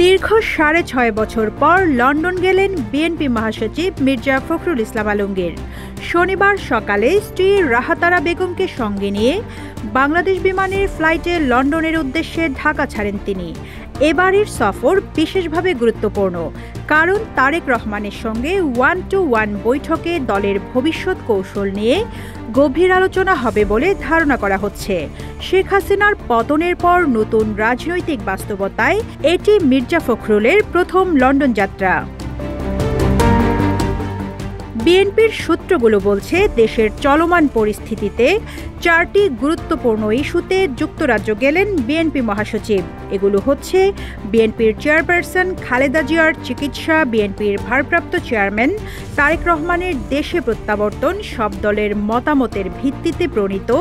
দীর্ঘ ৬.৫ বছর পর লন্ডন গেলেন বিএনপি মহাসচিব মির্জা ফখরুল ইসলাম আলমগীর। শনিবার সকালে স্ত্রী রাহাতারা বেগমকে সঙ্গে নিয়ে বাংলাদেশ বিমানের ফ্লাইটে লন্ডনের উদ্দেশ্যে ঢাকা ছাড়েন তিনি। এবারের সফর বিশেষভাবে গুরুত্বপূর্ণ, কারণ তারেক রহমানের সঙ্গে 1-to-1 বৈঠকে দলের ভবিষ্যৎ কৌশল নিয়ে গভীর আলোচনা হবে বলে ধারণা করা হচ্ছে। শেখ হাসিনার পতনের পর নতুন রাজনৈতিক বাস্তবতায় এটি মির্জা ফখরুলের প্রথম লন্ডন যাত্রা। বিএনপির সূত্রগুলো বলছে, দেশের চলমান পরিস্থিতিতে 4টি গুরুত্বপূর্ণ ইস্যুতে যুক্তরাজ্য গেলেন বিএনপি মহাসচিব। এগুলো হচ্ছে বিএনপির চেয়ারপারসন খালেদা জিয়ার চিকিৎসা, বিএনপির ভারপ্রাপ্ত চেয়ারম্যান তারেক রহমানের দেশে প্রত্যাবর্তন, সব দলের মতামতের ভিত্তিতে প্রণীত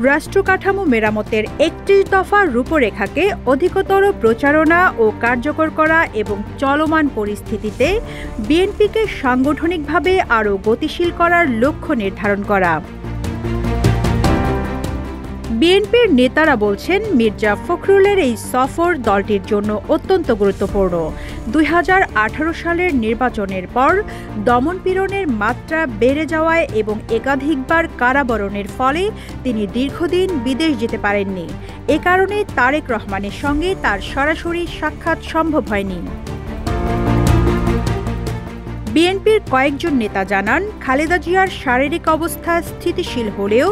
রাষ্ট্র কাঠামো মেরামতের 31 দফা রূপরেখাকে অধিকতর প্রচারণা ও কার্যকর করা এবং চলমান পরিস্থিতিতে বিএনপিকে সাংগঠনিকভাবে আরও গতিশীল করার লক্ষ্য নির্ধারণ করা। বিএনপির নেতারা বলছেন, মির্জা ফখরুলের এই সফর দলটির জন্য অত্যন্ত গুরুত্বপূর্ণ। 2018 সালের নির্বাচনের পর দমনপীড়নের মাত্রা বেড়ে যাওয়ায় এবং একাধিকবার কারাবরণের ফলে তিনি দীর্ঘদিন বিদেশ যেতে পারেননি। এ কারণে তারেক রহমানের সঙ্গে তার সরাসরি সাক্ষাৎ সম্ভব হয়নি। বিএনপির কয়েকজন নেতা জানান, খালেদা জিয়ার শারীরিক অবস্থা স্থিতিশীল হলেও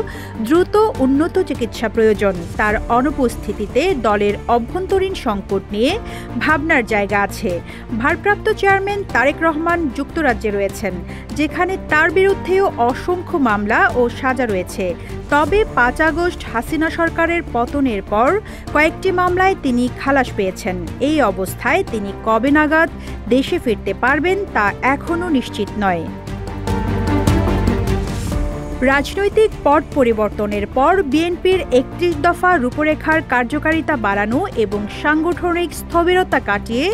দ্রুত উন্নত চিকিৎসা প্রয়োজন। তার অনুপস্থিতিতে দলের অভ্যন্তরীণ সংকট নিয়ে ভাবনার জায়গা আছে। ভারপ্রাপ্ত চেয়ারম্যান তারেক রহমান যুক্তরাজ্যে রয়েছেন, যেখানে তার বিরুদ্ধেও অসংখ্য মামলা ও সাজা রয়েছে। তবে 5 আগস্ট হাসিনা সরকারের পতনের পর কয়েকটি মামলায় তিনি খালাস পেয়েছেন। এই অবস্থায় তিনি কবে নাগাদ দেশে ফিরতে পারবেন তা এখনও নিশ্চিত নয়। রাজনৈতিক পট পরিবর্তনের পর বিএনপির 31 দফা রূপরেখার কার্যকারিতা বাড়ানো এবং সাংগঠনিক স্থবিরতা কাটিয়ে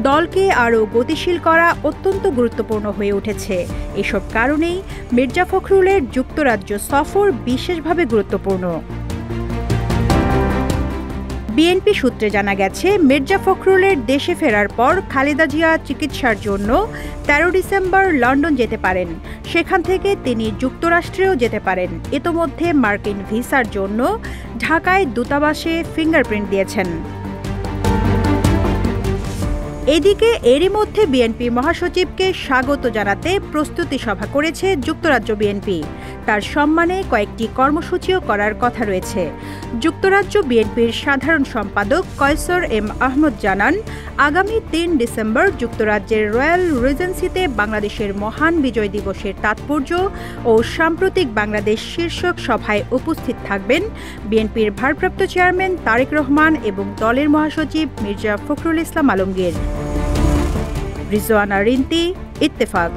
দলকে আরও গতিশীল করা অত্যন্ত গুরুত্বপূর্ণ হয়ে উঠেছে। এসব কারণেই মির্জা ফখরুলের যুক্তরাজ্য সফর বিশেষভাবে গুরুত্বপূর্ণ। বিএনপি সূত্রে জানা গেছে, মির্জা ফখরুলের দেশে ফেরার পর খালেদা জিয়া চিকিৎসার জন্য 13 ডিসেম্বর লন্ডন যেতে পারেন। সেখান থেকে তিনি যুক্তরাষ্ট্রেও যেতে পারেন। ইতোমধ্যে মার্কিন ভিসার জন্য ঢাকায় দূতাবাসে ফিঙ্গারপ্রিন্ট দিয়েছেন। এদিকে এরই মধ্যে বিএনপি মহাসচিবকে স্বাগত জানাতে প্রস্তুতি সভা করেছে যুক্তরাজ্য বিএনপি। তার সম্মানে কয়েকটি কর্মসূচিও করার কথা রয়েছে। যুক্তরাজ্য বিএনপির সাধারণ সম্পাদক কয়সর এম আহমদ জানান, আগামী 3 ডিসেম্বর যুক্তরাজ্যের রয়্যাল রিজেন্সিতে বাংলাদেশের মহান বিজয় দিবসের তাৎপর্য ও সাম্প্রতিক বাংলাদেশ শীর্ষক সভায় উপস্থিত থাকবেন বিএনপির ভারপ্রাপ্ত চেয়ারম্যান তারেক রহমান এবং দলের মহাসচিব মির্জা ফখরুল ইসলাম আলমগীর। রিজওয়ানা রিন্তি, ইত্তেফাক।